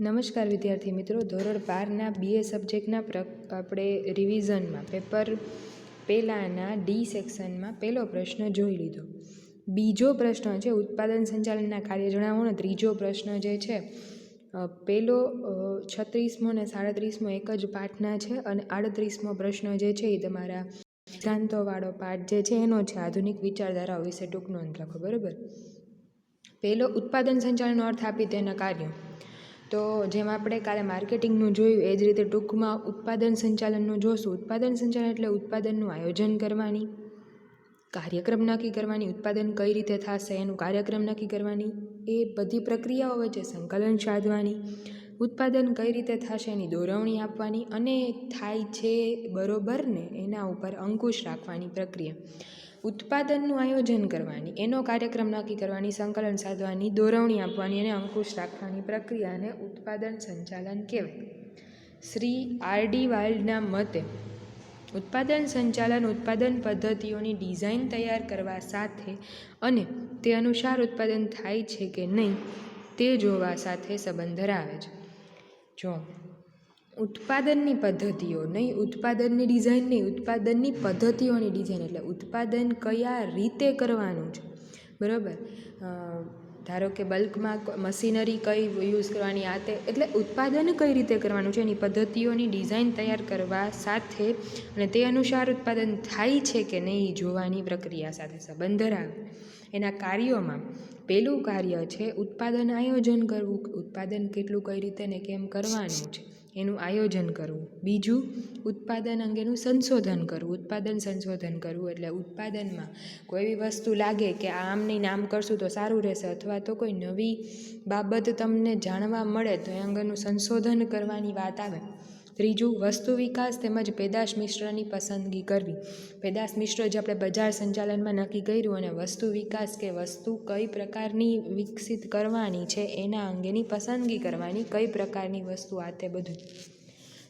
નમસ્કાર વિદ્યાર્થી મિત્રો, ધોરણ 12ના BA સબ્જેક્ટના આપણે રિવિઝનમાં પેપર પહેલાંના ડી સેક્શનમાં પહેલો પ્રશ્ન જોઈ લીધો. બીજો પ્રશ્ન છે ઉત્પાદન સંચાલનના કાર્ય જણાવો. અને ત્રીજો પ્રશ્ન જે છે પહેલો 36મો અને 37મો એક જ પાઠના છે, અને 38મો પ્રશ્ન જે છે એ તમારા સિદ્ધાંતોવાળો પાઠ જે છે એનો છે. આધુનિક વિચારધારાઓ વિશે ટૂંક નોંધ રાખો. બરાબર. પહેલો ઉત્પાદન સંચાલનનો અર્થ આપી તેના કાર્યો. તો જેમ આપણે કાલે માર્કેટિંગનું જોયું એ જ રીતે ટૂંકમાં ઉત્પાદન સંચાલનનું જોશું. ઉત્પાદન સંચાલન એટલે ઉત્પાદનનું આયોજન કરવાની, કાર્યક્રમ નક્કી કરવાની, ઉત્પાદન કઈ રીતે થશે એનું કાર્યક્રમ નક્કી કરવાની, એ બધી પ્રક્રિયાઓ વચ્ચે સંકલન સાધવાની, ઉત્પાદન કઈ રીતે થશે એની દોરવણી આપવાની, અને થાય છે બરોબર ને એના ઉપર અંકુશ રાખવાની પ્રક્રિયા. ઉત્પાદનનું આયોજન કરવાની, એનો કાર્યક્રમ નક્કી કરવાની, સંકલન સાધવાની, દોરવણી આપવાની અને અંકુશ રાખવાની પ્રક્રિયાને ઉત્પાદન સંચાલન કહેવાય. શ્રી RD વાલ્ડના મતે ઉત્પાદન સંચાલન ઉત્પાદન પદ્ધતિઓની ડિઝાઇન તૈયાર કરવા સાથે અને તે અનુસાર ઉત્પાદન થાય છે કે નહીં તે જોવા સાથે સંબંધ ધરાવે છે. જો ઉત્પાદનની પદ્ધતિઓ નહીં, ઉત્પાદનની ડિઝાઇન નહીં, ઉત્પાદનની પદ્ધતિઓની ડિઝાઇન એટલે ઉત્પાદન કયા રીતે કરવાનું છે. બરાબર. ધારો કે બલ્કમાં મશીનરી કઈ યુઝ કરવાની, આ તે એટલે ઉત્પાદન કઈ રીતે કરવાનું છે એની પદ્ધતિઓની ડિઝાઇન તૈયાર કરવા સાથે અને તે અનુસાર ઉત્પાદન થાય છે કે નહીં જોવાની પ્રક્રિયા સાથે સંબંધ ધરાવે. એના કાર્યોમાં પહેલું કાર્ય છે ઉત્પાદન આયોજન કરવું. ઉત્પાદન કેટલું કઈ રીતે ને કેમ કરવાનું છે એનું આયોજન કરવું. બીજું ઉત્પાદન અંગેનું સંશોધન કરવું. ઉત્પાદન સંશોધન કરવું એટલે ઉત્પાદનમાં કોઈ એવી વસ્તુ લાગે કે આમની આમ કરશું તો સારું રહેશે, અથવા તો કોઈ નવી બાબત તમને જાણવા મળે તો એ અંગેનું સંશોધન કરવાની વાત આવે. ત્રીજું વસ્તુ વિકાસ તેમજ પેદાશ મિશ્રની પસંદગી કરવી. પેદાશ મિશ્ર જે આપણે બજાર સંચાલનમાં નક્કી કર્યું, અને વસ્તુ વિકાસ કે વસ્તુ કઈ પ્રકારની વિકસિત કરવાની છે એના અંગેની પસંદગી કરવાની, કઈ પ્રકારની વસ્તુ આ તે બધું.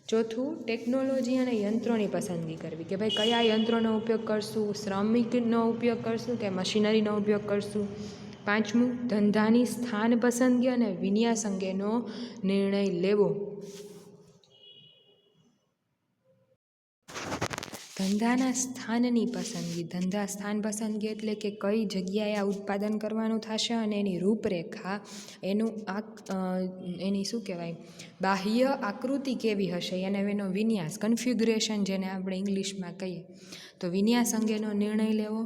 ચોથું ટેકનોલોજી અને યંત્રોની પસંદગી કરવી કે ભાઈ કયા યંત્રોનો ઉપયોગ કરશું, શ્રમિકનો ઉપયોગ કરશું કે મશીનરીનો ઉપયોગ કરશું. પાંચમું ધંધાની સ્થાન પસંદગી અને વિન્યાસ અંગેનો નિર્ણય લેવો. ધંધાના સ્થાનની પસંદગી. ધંધા સ્થાન પસંદગી એટલે કે કઈ જગ્યાએ આ ઉત્પાદન કરવાનું થશે અને એની રૂપરેખા, એની શું કહેવાય બાહ્ય આકૃતિ કેવી હશે અને એનો વિન્યાસ, કન્ફિગ્યુરેશન જેને આપણે ઇંગ્લિશમાં કહીએ તો વિન્યાસ અંગેનો નિર્ણય લેવો.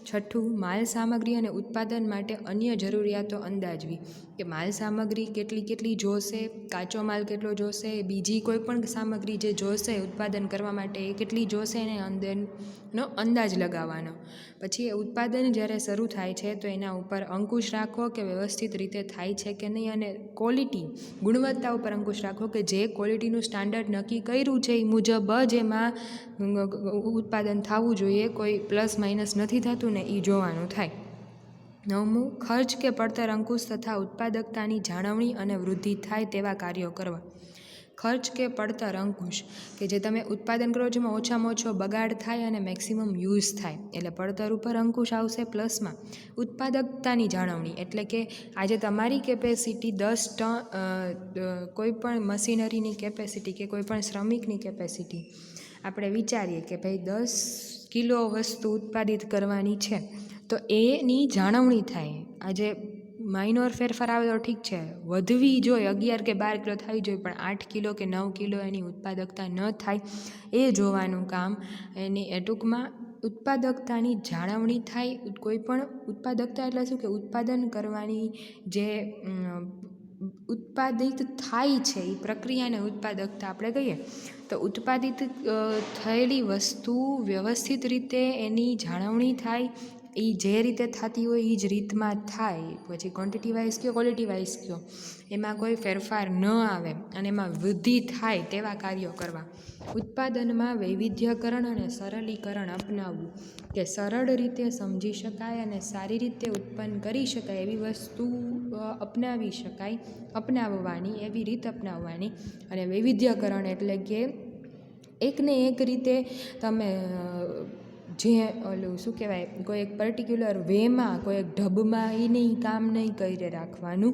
છઠ્ઠું માલ સામગ્રી અને ઉત્પાદન માટે અન્ય જરૂરિયાતો અંદાજવી કે માલ સામગ્રી કેટલી જોશે, કાચો માલ કેટલો જોશે, બીજી કોઈ પણ સામગ્રી જે જોશે ઉત્પાદન કરવા માટે એ કેટલી જોશે એને અંદરનો અંદાજ લગાવવાનો. પછી એ ઉત્પાદન જ્યારે શરૂ થાય છે તો એના ઉપર અંકુશ રાખો કે વ્યવસ્થિત રીતે થાય છે કે નહીં, અને ક્વોલિટી ગુણવત્તા ઉપર અંકુશ રાખો કે જે ક્વોલિટીનું સ્ટાન્ડર્ડ નક્કી કર્યું છે એ મુજબ જ એમાં ઉત્પાદન થવું જોઈએ, કોઈ પ્લસ માઇનસ નથી થતું ને એ જોવાનું થાય. નવમું ખર્ચ કે પડતર અંકુશ તથા ઉત્પાદકતાની જાળવણી અને વૃદ્ધિ થાય તેવા કાર્યો કરવા. ખર્ચ કે પડતર અંકુશ કે જે તમે ઉત્પાદન કરો છો એમાં ઓછામાં ઓછો બગાડ થાય અને મેક્સિમમ યુઝ થાય એટલે પડતર ઉપર અંકુશ આવશે. પ્લસમાં ઉત્પાદકતાની જાળવણી એટલે કે આજે તમારી કેપેસિટી 10 ટન, કોઈ પણ મશીનરીની કેપેસિટી કે કોઈ પણ શ્રમિકની કેપેસિટી આપણે વિચારીએ કે ભાઈ 10 કિલો વસ્તુ ઉત્પાદિત કરવાની છે તો એની જાળવણી થાય. આજે માઇનોર ફેરફાર આવે તો ઠીક છે, વધવી જોઈએ 11 કે 12 કિલો થવી જોઈએ, પણ 8 કિલો કે 9 કિલો એની ઉત્પાદકતા ન થાય એ જોવાનું કામ એની. ટૂંકમાં ઉત્પાદકતાની જાળવણી થાય. કોઈ પણ ઉત્પાદકતા એટલે શું કે ઉત્પાદન કરવાની જે ઉત્પાદિત થાય છે એ પ્રક્રિયાને ઉત્પાદકતા આપણે કહીએ. તો ઉત્પાદિત થયેલી વસ્તુ વ્યવસ્થિત રીતે એની જાળવણી થાય, એ જે રીતે થતી હોય એ જ રીતમાં થાય. પછી ક્વોન્ટિટી વાઇઝ કયો ક્વોલિટી વાઇઝ કયો એમાં કોઈ ફેરફાર ન આવે અને એમાં વૃદ્ધિ થાય તેવા કાર્યો કરવા. ઉત્પાદનમાં વૈવિધ્યકરણ અને સરળીકરણ અપનાવવું કે સરળ રીતે સમજી શકાય અને સારી રીતે ઉત્પન્ન કરી શકાય એવી વસ્તુ અપનાવવાની, એવી રીત અપનાવવાની. અને વૈવિધ્યકરણ એટલે કે એકને એક રીતે તમે જે ઓલું શું કહેવાય કોઈ એક પર્ટિક્યુલર વેમાં કોઈ એક ઢબમાં એ નહીં કામ નહીં કરી રાખવાનું,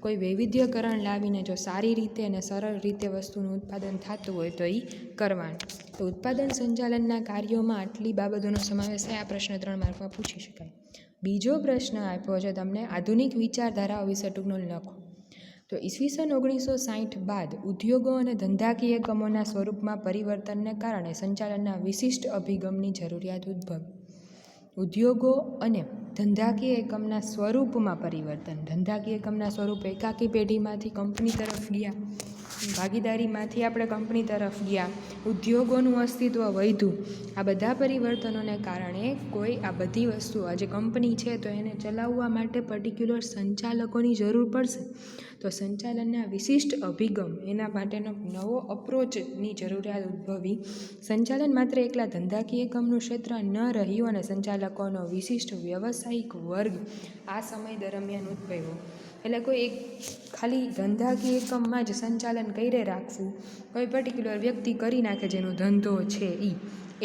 કોઈ વૈવિધ્યકરણ લાવીને જો સારી રીતે અને સરળ રીતે વસ્તુનું ઉત્પાદન થતું હોય તો એ કરવાનું. તો ઉત્પાદન સંચાલનના કાર્યોમાં આટલી બાબતોનો સમાવેશ થાય. આ પ્રશ્ન 3 માર્કમાં પૂછી શકાય. બીજો પ્રશ્ન આપ્યો છે તમને, આધુનિક વિચારધારાઓ વિશે ટૂંક નોંધ લખો. તો ઈસવીસન 1960 બાદ ઉદ્યોગો અને ધંધાકીય એકમોના સ્વરૂપમાં પરિવર્તનને કારણે સંચાલનના વિશિષ્ટ અભિગમની જરૂરિયાત ઉદ્ભવી. ઉદ્યોગો અને ધંધાકીય એકમના સ્વરૂપમાં પરિવર્તન. ધંધાકીય એકમના સ્વરૂપ એકાકી પેઢીમાંથી કંપની તરફ ગયા, ભાગીદારીમાંથી આપણે કંપની તરફ ગયા, ઉદ્યોગોનું અસ્તિત્વ વધ્યું. આ બધા પરિવર્તનોને કારણે કોઈ આ બધી વસ્તુ, આજે કંપની છે તો એને ચલાવવા માટે પર્ટિક્યુલર સંચાલકોની જરૂર પડશે. તો સંચાલનના વિશિષ્ટ અભિગમ, એના માટેનો નવો અપ્રોચની જરૂરિયાત ઉદ્ભવી. સંચાલન માત્ર એકલા ધંધાકીય એકમનું ક્ષેત્ર ન રહ્યું અને સંચાલકોનો વિશિષ્ટ વ્યવસાયિક વર્ગ આ સમય દરમિયાન ઉદ્ભવ્યો. એટલે કોઈ એક ખાલી ધંધાકીય એકમમાં જ સંચાલન કરી રાખવું, કોઈ પર્ટિક્યુલર વ્યક્તિ કરી નાખે જેનો ધંધો છે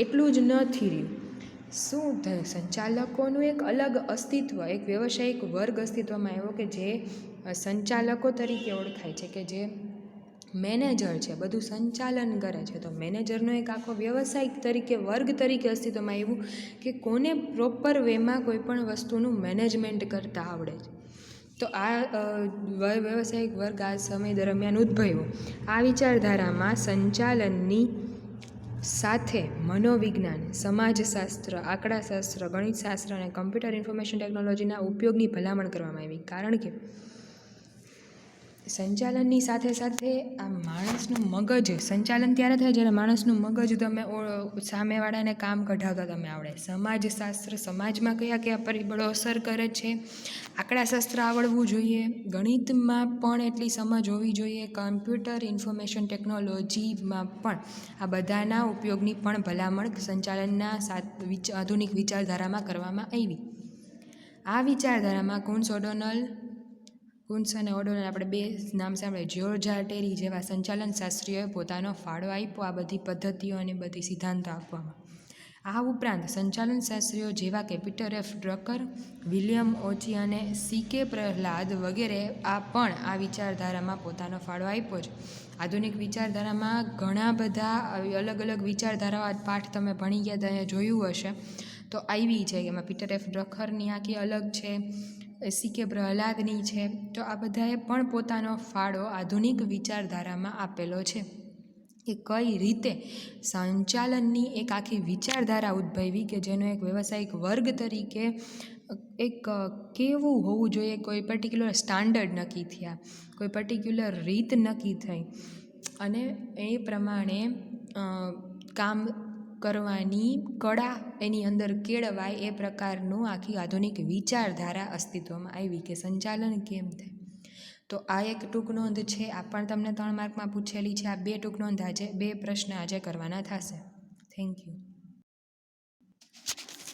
એટલું જ નથી રહ્યું. શું સંચાલકોનું એક અલગ અસ્તિત્વ, એક વ્યવસાયિક વર્ગ અસ્તિત્વમાં આવ્યો કે જે સંચાલકો તરીકે ઓળખાય છે, કે જે મેનેજર છે, બધું સંચાલન કરે છે. તો મેનેજરનો એક આખો વ્યવસાયિક તરીકે, વર્ગ તરીકે અસ્તિત્વમાં આવ્યું કે કોને પ્રોપર વેમાં કોઈ પણ વસ્તુનું મેનેજમેન્ટ કરતા આવડે છે. તો આ વ્યવસાયિક વર્ગ આ સમય દરમિયાન ઉદ્ભવ્યો. આ વિચારધારામાં સંચાલનની સાથે મનોવિજ્ઞાન, સમાજશાસ્ત્ર, આંકડાશાસ્ત્ર, ગણિતશાસ્ત્ર અને કમ્પ્યુટર ઇન્ફોર્મેશન ટેકનોલોજીના ઉપયોગની ભલામણ કરવામાં આવી. કારણ કે સંચાલનની સાથે સાથે આ માણસનું મગજ, સંચાલન ત્યારે થાય જ્યારે માણસનું મગજ તમે સામેવાળાને કામ કઢાવતા તમે આવડે. સમાજશાસ્ત્ર, સમાજમાં કયા કયા પરિબળો અસર કરે છે, આંકડાશાસ્ત્ર આવડવું જોઈએ, ગણિતમાં પણ એટલી સમજ હોવી જોઈએ, કમ્પ્યુટર ઇન્ફોર્મેશન ટેકનોલોજીમાં પણ આ બધાના ઉપયોગની પણ ભલામણ સંચાલનના આધુનિક વિચારધારામાં કરવામાં આવી. આ વિચારધારામાં કુન્સ અને ઓડોનલ, આપણે બે નામ સાંભળે, જ્યોર્જ ટેરી જેવા સંચાલન શાસ્ત્રીઓએ પોતાનો ફાળો આપ્યો આ બધી પદ્ધતિઓ અને બધી સિદ્ધાંતો આપવામાં. આ ઉપરાંત સંચાલન શાસ્ત્રીઓ જેવા કે Peter F Drucker, William Ouchi અને CK પ્રહલાદ વગેરે પણ આ વિચારધારામાં પોતાનો ફાળો આપ્યો છે. આધુનિક વિચારધારામાં ઘણા બધા અલગ અલગ વિચારધારાઓ, આ પાઠ તમે ભણી ગયા ત્યાં જોયું હશે તો આવી છે. એમાં પીટર એફ ડ્રકરની આખી અલગ છે, CK પ્રહલાદની છે. તો આ બધાએ પણ પોતાનો ફાળો આધુનિક વિચારધારામાં આપેલો છે કે કઈ રીતે સંચાલનની એક આખી વિચારધારા ઉદ્ભવી કે જેનો એક વ્યવસાયિક વર્ગ તરીકે એક કેવું હોવું જોઈએ, કોઈ પર્ટિક્યુલર સ્ટાન્ડર્ડ નક્કી થયા, કોઈ પર્ટિક્યુલર રીત નક્કી થઈ અને એ પ્રમાણે કામ કરવાની કળા એની અંદર કેળવાય એ પ્રકારનું આખી આધુનિક વિચારધારા અસ્તિત્વમાં આવી કે સંચાલન કેમ થાય. તો આ એક ટૂંક નોંધ છે. આ પણ તમને 3 માર્કમાં પૂછેલી છે. આ 2 ટૂંક નોંધ આજે, 2 પ્રશ્ન આજે કરવાના થશે. Thank you.